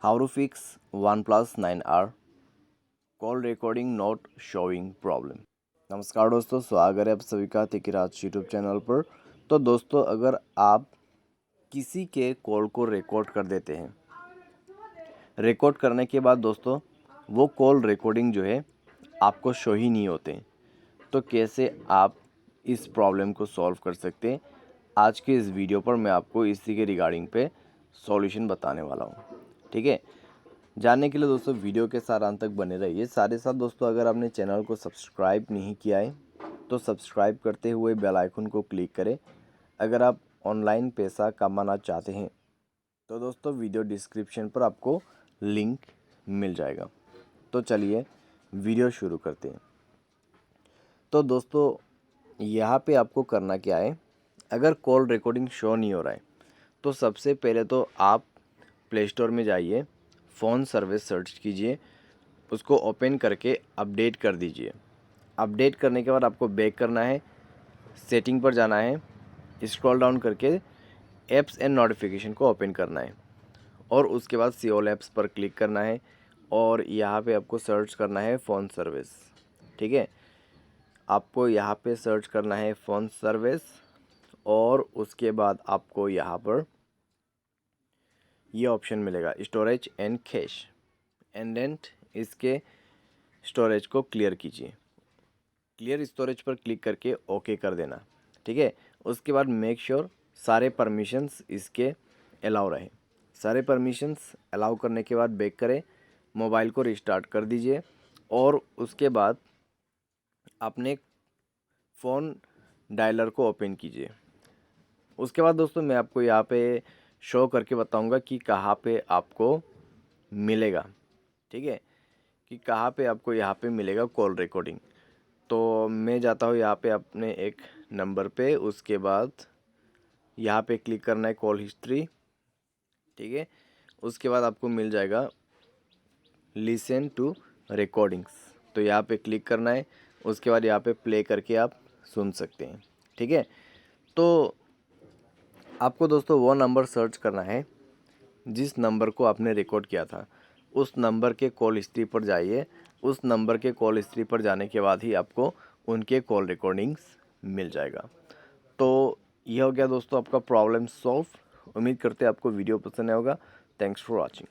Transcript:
How to fix OnePlus 9R call recording not showing problem. नमस्कार दोस्तों, स्वागत है आप सभी का तिकिराज यूट्यूब चैनल पर। तो दोस्तों, अगर आप किसी के कॉल को रिकॉर्ड कर देते हैं, रिकॉर्ड करने के बाद दोस्तों वो कॉल रिकॉर्डिंग जो है आपको शो ही नहीं होते, तो कैसे आप इस प्रॉब्लम को सॉल्व कर सकते हैं, आज के इस वीडियो पर मैं आपको इसी के रिगार्डिंग पे सॉल्यूशन बताने वाला हूँ। ठीक है, जानने के लिए दोस्तों वीडियो के साथ अंत तक बने रहिए। साथ ही साथ दोस्तों, अगर आपने चैनल को सब्सक्राइब नहीं किया है तो सब्सक्राइब करते हुए बेल आइकन को क्लिक करें। अगर आप ऑनलाइन पैसा कमाना चाहते हैं तो दोस्तों वीडियो डिस्क्रिप्शन पर आपको लिंक मिल जाएगा। तो चलिए वीडियो शुरू करते हैं। तो दोस्तों, यहाँ पे आपको करना क्या है, अगर कॉल रिकॉर्डिंग शो नहीं हो रहा है तो सबसे पहले तो आप प्ले स्टोर में जाइए, फ़ोन सर्विस सर्च कीजिए, उसको ओपन करके अपडेट कर दीजिए। अपडेट करने के बाद आपको बैक करना है, सेटिंग पर जाना है, स्क्रॉल डाउन करके ऐप्स एंड नोटिफिकेशन को ओपन करना है और उसके बाद सी ऑल ऐप्स पर क्लिक करना है और यहाँ पे आपको सर्च करना है फ़ोन सर्विस। ठीक है, आपको यहाँ पे सर्च करना है फ़ोन सर्विस और उसके बाद आपको यहाँ पर ये ऑप्शन मिलेगा storage and cache, and then इसके स्टोरेज को क्लियर कीजिए। क्लियर स्टोरेज पर क्लिक करके ओके कर देना। ठीक है, उसके बाद मेक श्योर सारे परमिशंस इसके अलाउ रहे। सारे परमिशंस अलाउ करने के बाद बैक करें, मोबाइल को रिस्टार्ट कर दीजिए और उसके बाद अपने फ़ोन डायलर को ओपन कीजिए। उसके बाद दोस्तों मैं आपको यहाँ पे शो करके बताऊंगा कि कहाँ पे आपको मिलेगा। ठीक है, कि कहाँ पे आपको यहाँ पे मिलेगा कॉल रिकॉर्डिंग। तो मैं जाता हूँ यहाँ पे अपने एक नंबर पे, उसके बाद यहाँ पे क्लिक करना है कॉल हिस्ट्री। ठीक है, उसके बाद आपको मिल जाएगा लिसन टू रिकॉर्डिंग्स, तो यहाँ पे क्लिक करना है। उसके बाद यहाँ पे प्ले करके आप सुन सकते हैं। ठीक है, तो आपको दोस्तों वो नंबर सर्च करना है जिस नंबर को आपने रिकॉर्ड किया था। उस नंबर के कॉल हिस्ट्री पर जाइए। उस नंबर के कॉल हिस्ट्री पर जाने के बाद ही आपको उनके कॉल रिकॉर्डिंग्स मिल जाएगा। तो यह हो गया दोस्तों आपका प्रॉब्लम सॉल्व। उम्मीद करते हैं आपको वीडियो पसंद आया होगा। Thanks for watching.